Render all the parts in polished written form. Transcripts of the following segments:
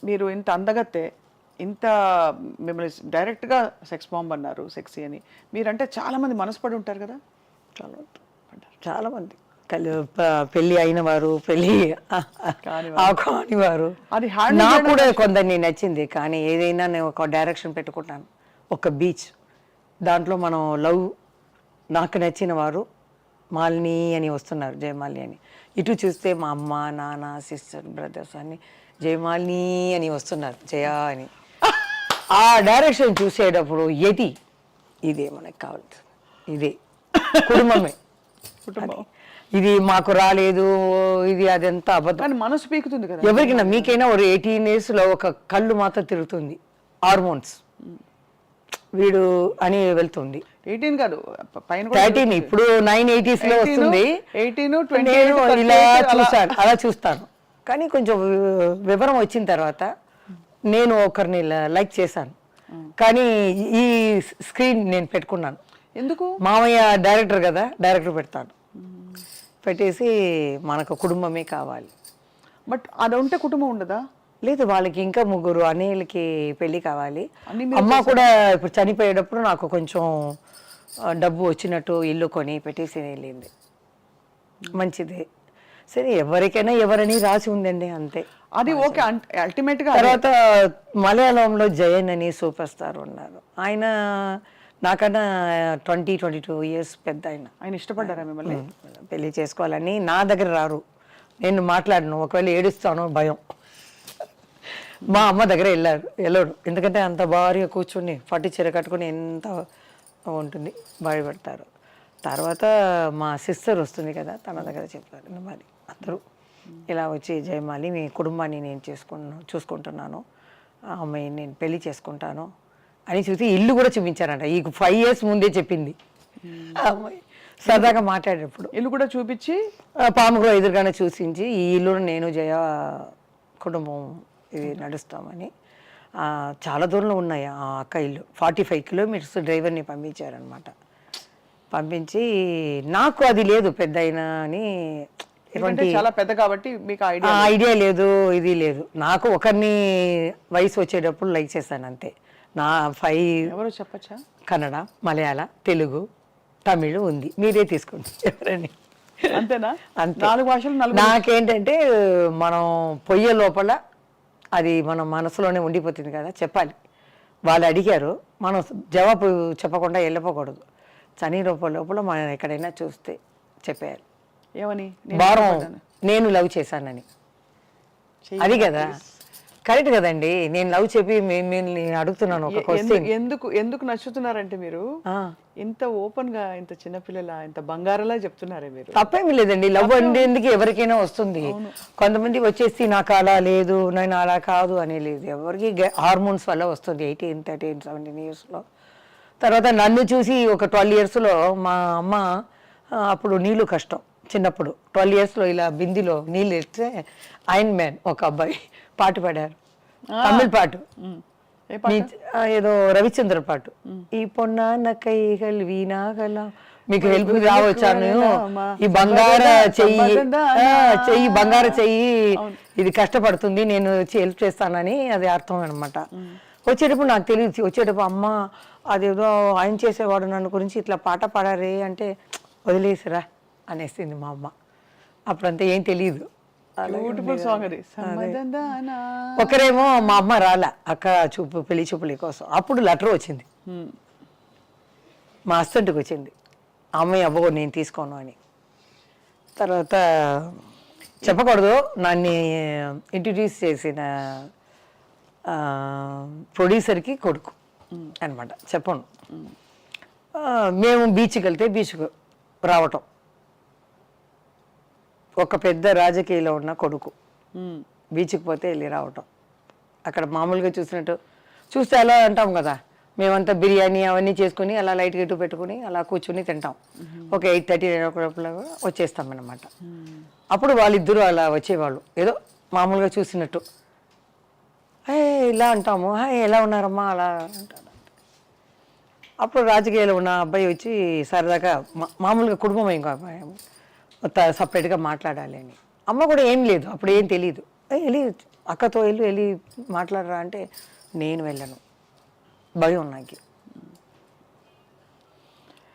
మీరు ఇంత అందగత్తే, ఇంత మిమ్మల్ని డైరెక్ట్గా సెక్స్ బాంబ్ అన్నారు, సెక్సీ అని. మీరంటే చాలామంది మనసుపడి ఉంటారు కదా? చాలా చాలామంది పెళ్ళి అయిన వారు, పెళ్ళి కాని వారు, అది నాకు కూడా కొందరిని నచ్చింది. కానీ ఏదైనా నేను ఒక డైరెక్షన్ పెట్టుకుంటాను, ఒక బీచ్, దాంట్లో మనం లవ్, నాకు నచ్చిన వారు మాలిని అని వస్తున్నారు, జయమాలిని అని. ఇటు చూస్తే మా అమ్మ, నాన్న, సిస్టర్, బ్రదర్స్ అని జయమాలిని అని వస్తున్నారు, జయ అని. ఆ డైరెక్షన్ చూసేటప్పుడు ఇదే మనకు కావాలి, ఇదే కుటుంబమే, ఇది మాకు రాలేదు, ఇది అదంతా అబద్ధం. మనసు పీకుతుంది కదా ఎవరికైనా. మీకైనా ఒక 18 years లో ఒక కళ్ళు మాత్రం తిరుగుతుంది, హార్మోన్స్, వీడు అని వెళ్తుంది. 18 కాదు, పైన 13, ఇప్పుడు 980s లో వస్తుంది. 18, నేను ఇలా చూస్తాను, అలా చూస్తాను. కానీ కొంచెం వివరం వచ్చిన తర్వాత నేను ఒకరిని లైక్ చేశాను, కానీ ఈ స్క్రీన్ నేను పెట్టుకున్నాను. ఎందుకు? మామయ్య డైరెక్టర్ కదా, డైరెక్టర్ పెడతాను, పెట్టేసి మనకు కుటుంబమే కావాలి. బట్ అది ఉంటే కుటుంబం ఉండదా? లేదు, వాళ్ళకి ఇంకా 3 అన్నయ్యలకి పెళ్ళి కావాలి. అమ్మ కూడా ఇప్పుడు చనిపోయేటప్పుడు నాకు కొంచెం డబ్బు వచ్చినట్టు ఇల్లు కొని పెట్టేసి వెళ్ళింది. మంచిదే, సరే, ఎవరికైనా ఎవరని రాసి ఉందండి, అంతే. అది ఓకే. అల్టిమేట్ గా తర్వాత మలయాళంలో జయన్ అని సూపర్ స్టార్ ఉన్నారు. ఆయన నాకన్నా 22 years పెద్ద. ఆయన ఇష్టపడ్డారా మిమ్మల్ని? పెళ్లి చేసుకోవాలని నా దగ్గర రారు, నేను మాట్లాడను, ఒకవేళ ఏడుస్తాను భయం. మా అమ్మ దగ్గర వెళ్ళడు, ఎందుకంటే అంత భారీగా కూర్చుని పట్టు చీర కట్టుకుని ఎంత ఉంటుంది, భయపడతారు. తర్వాత మా సిస్టర్ వస్తుంది కదా, తన దగ్గర చెప్పారు, మరి అందరూ ఇలా వచ్చి జయమాలి, మీ కుటుంబాన్ని నేను చూసుకుంటున్నాను, ఆ అమ్మాయిని నేను పెళ్లి చేసుకుంటాను అని చూసి ఇల్లు కూడా చూపించారంట. ఈ 5 years ముందే చెప్పింది ఆ అమ్మాయి, సరదాగా మాట్లాడేటప్పుడు. ఇల్లు కూడా చూపించి పాముగా ఎదురుగానే చూసించి, ఈ ఇల్లు నేను జయ కుటుంబం ఇది నడుస్తామని. చాలా దూరంలో ఉన్నాయి ఆ అక్క ఇల్లు, 45 kilometers డ్రైవర్ని పంపించారనమాట. పంపించి నాకు అది లేదు పెద్ద అయినా అని, చాలా పెద్ద కాబట్టి మీకు ఐడియా లేదు, ఇది లేదు. నాకు ఒకరిని వయసు వచ్చేటప్పుడు లైక్ చేశాను అంతే. నా 5 ఎవరో చెప్పచ్చా? కన్నడ, మలయాళ, తెలుగు, తమిళ్ ఉంది, మీరే తీసుకోండి ఎవరని. అంతేనా? అంతే, 4 భాషలు. నాకేంటంటే మనం పొయ్యే లోపల అది మన మనసులోనే ఉండిపోతుంది కదా, చెప్పాలి. వాళ్ళు అడిగారు, మనం జవాబు చెప్పకుండా వెళ్ళిపోకూడదు. చని లోపల మనం ఎక్కడైనా చూస్తే చెప్పేయాలి, ఏమని, భారం నేను లవ్ చేశానని. అది కదా కరెక్ట్ కదండి. నేను లవ్ చెప్పి మిమ్మల్ని అడుగుతున్నాను ఒక క్వశ్చన్, ఎందుకు నచ్చుతున్నారంటే మీరు ఇంత ఓపెన్ గా, ఇంత చిన్నపిల్లల, ఇంత బంగారలా చెప్తున్నారే మీరు. తప్పేమి లేదండి, లవ్ ఉండేందుకు ఎవరికైనా వస్తుంది. కొంతమంది వచ్చేసి నాకు అలా లేదు, నేను అలా కాదు అని లేదు. ఎవరికి హార్మోన్స్ వల్ల వస్తుంది 18, 13, 17 years లో. తర్వాత నన్ను చూసి ఒక 12 years లో మా అమ్మ, అప్పుడు నీళ్ళు కష్టం చిన్నప్పుడు, 12 years లో ఇలా బిందిలో నీళ్ళు ఎత్తే ఐరన్ మ్యాన్ ఒక అబ్బాయి పాట పాడారు, తమిళ పాట, ఏదో రవిచంద్ర పాట. ఈ పొన్న కైగల్ వీణాగల, మీకు హెల్ప్ రావచ్చాను, ఈ బంగార చెయ్యి బంగార చెయ్యి ఇది కష్టపడుతుంది, నేను వచ్చి హెల్ప్ చేస్తానని అది అర్థం అనమాట. వచ్చేటప్పుడు నాకు తెలియదు, వచ్చేటప్పుడు అమ్మ అదేదో ఆయన చేసేవాడు నన్ను గురించి ఇట్లా పాట పాడారే అంటే, వదిలేసిరా అనేసింది మా అమ్మ. అప్పుడంతా ఏం తెలియదు. ఒకరేమో మా అమ్మ రాలా, అక్క పెళ్లి చూపుల కోసం. అప్పుడు లెటర్ వచ్చింది, మా హస్బెండ్కి వచ్చింది, అమ్మాయి అబ్బో నేను తీసుకోను అని. తర్వాత చెప్పకూడదు, నన్ను ఇంట్రడ్యూస్ చేసిన ప్రొడ్యూసర్కి కొడుకు అనమాట, చెప్పను. మేము బీచ్కి వెళ్తే బీచ్కు రావటం, ఒక పెద్ద రాజకీయాలో ఉన్న కొడుకు బీచ్కి పోతే వెళ్ళి రావటం. అక్కడ మామూలుగా చూస్తే అలా అంటాం కదా, మేమంతా బిర్యానీ అవన్నీ చేసుకుని అలా లైట్ గట్టు పెట్టుకుని అలా కూర్చుని తింటాం. ఒక 8:30, 9 వచ్చేస్తాం అన్నమాట. అప్పుడు వాళ్ళిద్దరూ అలా వచ్చేవాళ్ళు, ఏదో మామూలుగా చూసినట్టు, ఇలా అంటాము, ఎలా ఉన్నారమ్మా అలా అంటారు. అప్పుడు రాజకీయాలు ఉన్న అబ్బాయి వచ్చి సరదాగా మామూలుగా కుటుంబం ఇంకా సపరేట్గా మాట్లాడాలి అని. అమ్మ కూడా ఏం లేదు, అప్పుడు ఏం తెలీదు, వెళ్ళి అక్కతో వెళ్ళి మాట్లాడరా అంటే నేను వెళ్ళను, భయం నాకు.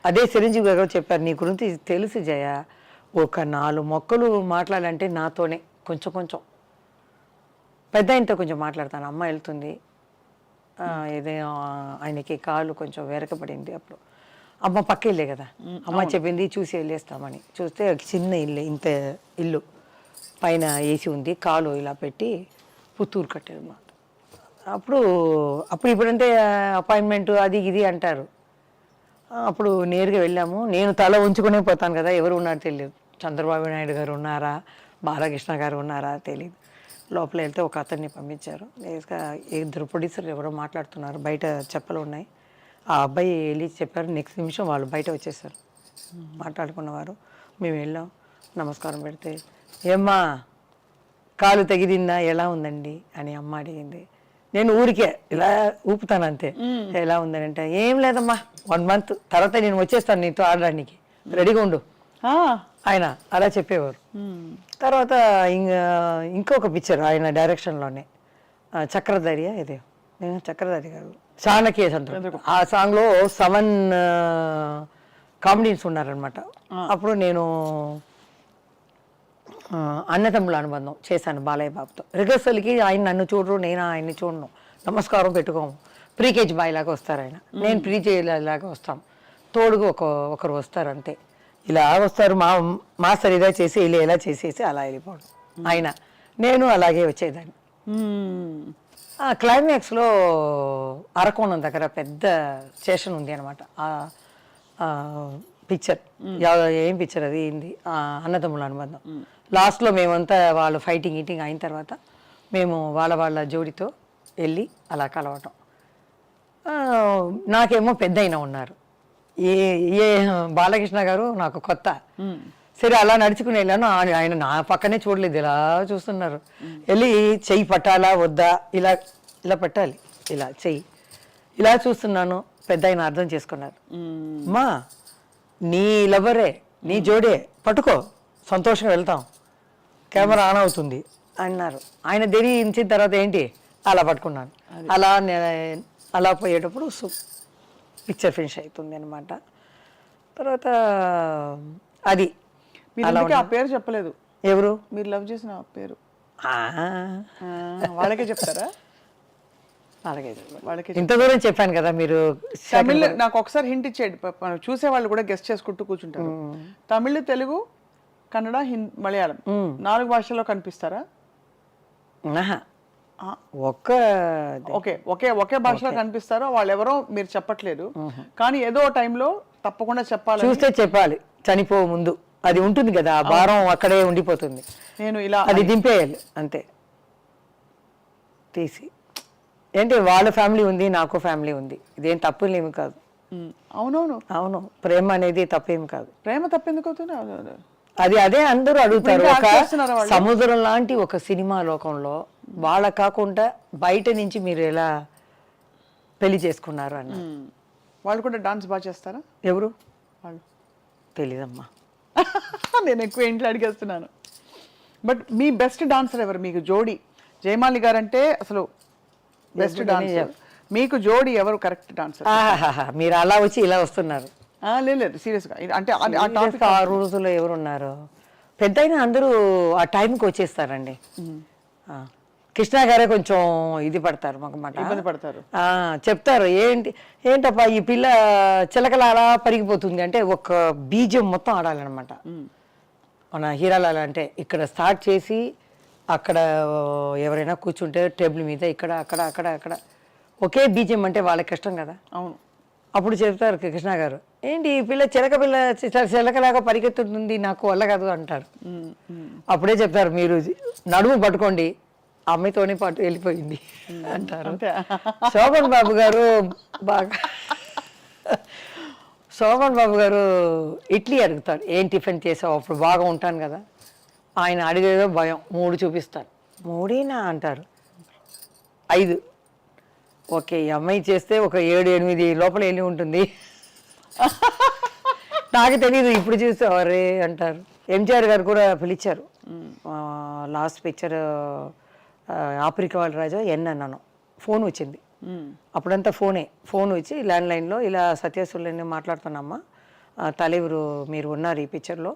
అదే చిరంజీవి గారు చెప్పారు, నీ గురించి తెలుసు జయ, ఒక 4 మొక్కలు మాట్లాడాలంటే నాతోనే కొంచెం కొంచెం, పెద్ద ఆయనతో కొంచెం మాట్లాడతాను. అమ్మ వెళ్తుంది, ఏదైనా ఆయనకి కాలు కొంచెం వెరకబడింది, అప్పుడు అమ్మ పక్క ఇల్లే కదా, అమ్మ చెప్పింది చూసి వెళ్ళేస్తామని. చూస్తే చిన్న ఇల్లు, ఇంత ఇల్లు, పైన ఏసీ ఉంది, కాలు ఇలా పెట్టి పుత్తూరు కట్టారు మాట. అప్పుడు ఇప్పుడంటే అపాయింట్మెంట్ అది ఇది అంటారు. అప్పుడు నేరుగా వెళ్ళాము. నేను తల ఉంచుకునే పోతాను కదా, ఎవరు ఉన్నారో తెలియదు. చంద్రబాబు నాయుడు గారు ఉన్నారా, బాలకృష్ణ గారు ఉన్నారా తెలియదు. లోపల వెళ్తే ఒక అతన్ని పంపించారు. నేరుగా 2 ప్రొడ్యూసర్లు ఎవరో మాట్లాడుతున్నారు, బయట చెప్పలు ఉన్నాయి. ఆ అబ్బాయి వెళ్ళి చెప్పారు, నెక్స్ట్ నిమిషం వాళ్ళు బయట వచ్చేసారు. మాట్లాడుకున్నవారు. మేము వెళ్ళాం, నమస్కారం పెడితే, ఏమ్మా కాలు తెగిదిందా, ఎలా ఉందండి అని అమ్మ అడిగింది. నేను ఊరికే ఇలా ఊపుతాను అంతే. ఎలా ఉందని అంటే, ఏం లేదమ్మా 1 month తర్వాత నేను వచ్చేస్తాను నీతో ఆడడానికి, రెడీగా ఉండు ఆయన అలా చెప్పేవారు. తర్వాత ఇంకొక పిక్చర్ ఆయన డైరెక్షన్లోనే, చక్రధారి ఇదే, నేను చక్రధారి గారు చాణక్య చంద్ర, ఆ సాంగ్లో 7 కామెడీన్స్ ఉన్నారనమాట. అప్పుడు నేను అన్నతమ్ముల అనుబంధం చేశాను బాలయ్య బాబుతో. రిహర్సల్కి ఆయన నన్ను చూడరు, నేను ఆయన్ని చూడను, నమస్కారం పెట్టుకోము. ప్రీకేజ్ బాయ్ లాగా వస్తారు ఆయన, నేను ప్రీకేజ్ లాగా వస్తాం. తోడుగా ఒకరు వస్తారు అంతే. ఇలా వస్తారు, మాస్టర్ ఇదా చేసి ఇలా చేసేసి అలా వెళ్ళిపోవడం. ఆయన నేను అలాగే వచ్చేదాన్ని. క్లైమాక్స్లో అరకోణం దగ్గర పెద్ద స్టేషన్ ఉంది అనమాట. పిక్చర్ ఏం పిక్చర్ అది ఏంది, అన్నదమ్ముల అనుబంధం. లాస్ట్లో మేమంతా వాళ్ళు ఫైటింగ్ ఈటింగ్ అయిన తర్వాత మేము వాళ్ళ జోడితో వెళ్ళి అలా కలవటం. నాకేమో పెద్ద అయినా ఉన్నారు, ఏ బాలకృష్ణ గారు నాకు కొత్త. సరే అలా నడుచుకుని వెళ్ళాను. ఆయన నా పక్కనే చూడలేదు, ఇలా చూస్తున్నారు. వెళ్ళి చెయ్యి పట్టాలా వద్దా, ఇలా ఇలా పట్టాలి, ఇలా చెయ్యి ఇలా చూస్తున్నాను. పెద్ద ఆయన అర్థం చేసుకున్నారు, అమ్మా నీ లవరే, నీ జోడే, పట్టుకో, సంతోషంగా వెళ్తాం, కెమెరా ఆన్ అవుతుంది అన్నారు. ఆయన ధరించిన తర్వాత ఏంటి అలా పట్టుకున్నాను. అలా పోయేటప్పుడు పిక్చర్ ఫినిష్ అవుతుంది అనమాట. తర్వాత అది ఆ పేరు చెప్పలేదు, ఎవరు మీరు లవ్ చేసిన పేరు వాళ్ళకే చెప్తారా? వాళ్ళకే ఇంత దూరం చెప్పాను కదా మీరు. తమిళ్ నాకు ఒకసారి హింట్ ఇచ్చేయండి, చూసే వాళ్ళు కూడా గెస్ట్ చేసుకుంటూ కూర్చుంటారు. తమిళ్, తెలుగు, కన్నడ, మలయాళం 4 భాషల్లో కనిపిస్తారా? ఒకే భాషలో కనిపిస్తారో వాళ్ళు ఎవరో మీరు చెప్పట్లేదు, కానీ ఏదో టైంలో తప్పకుండా చెప్పాలి, చూస్తే చెప్పాలి. చనిపో ముందు అది ఉంటుంది కదా, ఆ భారం అక్కడే ఉండిపోతుంది. నేను ఇలా అది దింపేయాలి అంతే తీసి. ఏంటి వాళ్ళ ఫ్యామిలీ ఉంది, నాకు ఫ్యామిలీ ఉంది, ఇదేం తప్పులేమి కాదు. అవును, ప్రేమ అనేది తప్పేమి కాదు. ప్రేమ తప్పెందుకు అవుతుంది? అదే అందరూ అడుగుతారు. ఒక సముద్రం లాంటి ఒక సినిమా లోకంలో వాళ్ళ కాకుండా బయట నుంచి మీరు ఎలా పెళ్లి చేసుకున్నారు అన్న. వాళ్ళు కూడా డాన్స్ బాగా చేస్తారా? ఎవరు వాళ్ళు తెలీదమ్మా. నేను ఎక్కువ ఇంట్లో అడిగేస్తున్నాను. బట్ మీ బెస్ట్ డాన్సర్ ఎవరు మీకు జోడి? జయమాలి గారు అంటే అసలు బెస్ట్ డాన్సర్. మీకు జోడి ఎవరు కరెక్ట్ డాన్సర్? మీరు అలా వచ్చి ఇలా వస్తున్నారు. లేదు సీరియస్గా, అంటే ఆ రోజుల్లో ఎవరున్నారు పెద్ద అయినా అందరూ ఆ టైంకి వచ్చేస్తారండి. కృష్ణ గారే కొంచెం ఇది పడతారు, మాకు ఇబ్బంది పడతారు. చెప్తారు, ఏంటప్పా ఈ పిల్ల చిలకల అలా పరిగిపోతుంది అంటే ఒక బీజం మొత్తం ఆడాలన్నమాట. మన హీరాలాల అంటే ఇక్కడ స్టార్ట్ చేసి అక్కడ ఎవరైనా కూర్చుంటే టేబుల్ మీద ఇక్కడ అక్కడ అక్కడ అక్కడ ఒకే బీజం అంటే వాళ్ళకి కష్టం కదా. అవును. అప్పుడు చెప్తారు కృష్ణ గారు, ఏంటి ఈ పిల్ల చిలకలాగా పరిగెత్తుతుంది, నాకు వల్ల కాదు అంటారు. అప్పుడే చెప్తారు, మీరు నడుము పట్టుకోండి, అమ్మాయితోనే పాటు వెళ్ళిపోయింది అంటారు. శోభన్ బాబు గారు శోభన్ బాబు గారు ఇడ్లీ అడుగుతారు, ఏం టిఫిన్ చేసావు, అప్పుడు బాగా ఉంటాను కదా. ఆయన అడిగేదో భయం, 3 చూపిస్తాను. 3 అంటారు, 5. ఓకే, ఈ అమ్మాయి చేస్తే ఒక 7-8 లోపల వెళ్ళి ఉంటుంది. నాకు తెలీదు, ఇప్పుడు చూస్తే అవరే అంటారు. ఎంజిఆర్ గారు కూడా పిలిచారు లాస్ట్ పిక్చర్ ఆఫ్రికా వాళ్ళ రాజా ఎన్ అన్నాను. ఫోన్ వచ్చింది, అప్పుడంతా ఫోన్ వచ్చి ల్యాండ్లైన్లో ఇలా సత్యసుల్ని మాట్లాడుతున్నామ్మా, తలెవరు మీరు ఉన్నారు ఈ పిక్చర్లో,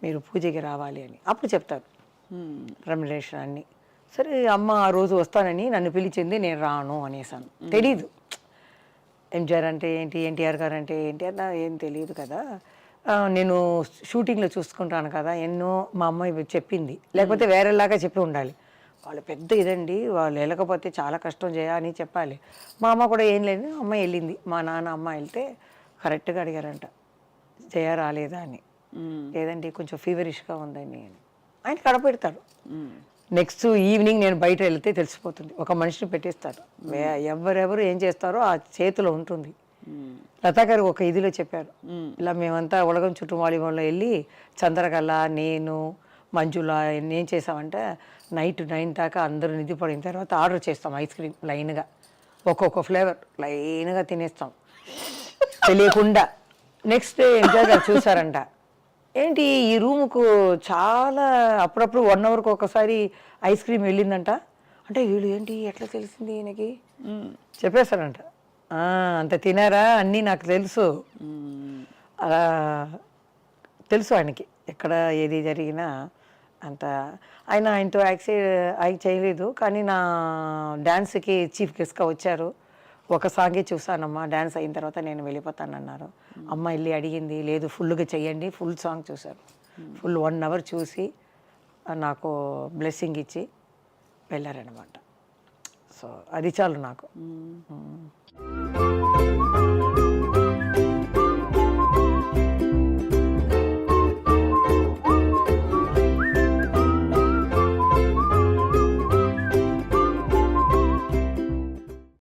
మీరు పూజకి రావాలి అని అప్పుడు చెప్తారు రెమ్యునరేషన్ అన్నీ. సరే అమ్మ ఆ రోజు వస్తానని నన్ను పిలిచింది, నేను రాను అనేసాను. తెలీదు ఎంజిఆర్ అంటే ఏంటి, ఎన్టీఆర్ గారు అంటే ఏంటి అన్న ఏం తెలియదు కదా. నేను షూటింగ్లో చూసుకుంటాను కదా, ఎన్నో మా అమ్మాయి చెప్పింది, లేకపోతే వేరేలాగా చెప్పి ఉండాలి. వాళ్ళు పెద్ద ఇదండి, వాళ్ళు వెళ్ళకపోతే చాలా కష్టం అని చెప్పాలి. మా అమ్మ కూడా ఏం లేదు, అమ్మాయి వెళ్ళింది. మా నాన్న అమ్మ వెళ్తే కరెక్ట్గా అడిగారంట, జయ రాలేదా అని. లేదండి కొంచెం ఫీవరిష్గా ఉందని. ఆయన కడపెడతారు. నెక్స్ట్ ఈవినింగ్ నేను బయట వెళ్తే తెలిసిపోతుంది, ఒక మనిషిని పెట్టేస్తారు. ఎవరెవరు ఏం చేస్తారో ఆ చేతిలో ఉంటుంది. లతా గారు ఒక ఇదిలో చెప్పారు, ఇలా మేమంతా ఉలగం చుట్టూ వాలీబాల్లో వెళ్ళి చంద్రకళ, నేను, మంజుల ఏం చేసామంటే నైట్ 9 దాకా అందరూ నిధి పడిన తర్వాత ఆర్డర్ చేస్తాం ఐస్ క్రీమ్ లైన్గా, ఒక్కొక్క ఫ్లేవర్ లైన్గా తినేస్తాం తెలియకుండా. నెక్స్ట్ డే ఎంజాయ్ గారు చూసారంట, ఏంటి ఈ రూముకు చాలా అప్పుడప్పుడు 1 అవర్కి ఒకసారి ఐస్ క్రీమ్ వెళ్ళిందంట. అంటే వీళ్ళు ఏంటి ఎట్లా తెలిసింది ఈయనకి చెప్పేశారంట. అంత తినారా అన్నీ నాకు తెలుసు, అలా తెలుసు ఆయనకి ఎక్కడ ఏది జరిగినా అంత. ఆయనతో యాక్ట్ చేయలేదు, కానీ నా డ్యాన్స్కి చీఫ్ గెస్ట్గా వచ్చారు. ఒక సాంగే చూసానమ్మా, డ్యాన్స్ అయిన తర్వాత నేను వెళ్ళిపోతానన్నారు. అమ్మ వెళ్ళి అడిగింది, లేదు ఫుల్గా చెయ్యండి, ఫుల్ సాంగ్ చూశారు. ఫుల్ 1 అవర్ చూసి నాకు బ్లెస్సింగ్ ఇచ్చి వెళ్ళారనమాట. సో అది చాలు నాకు.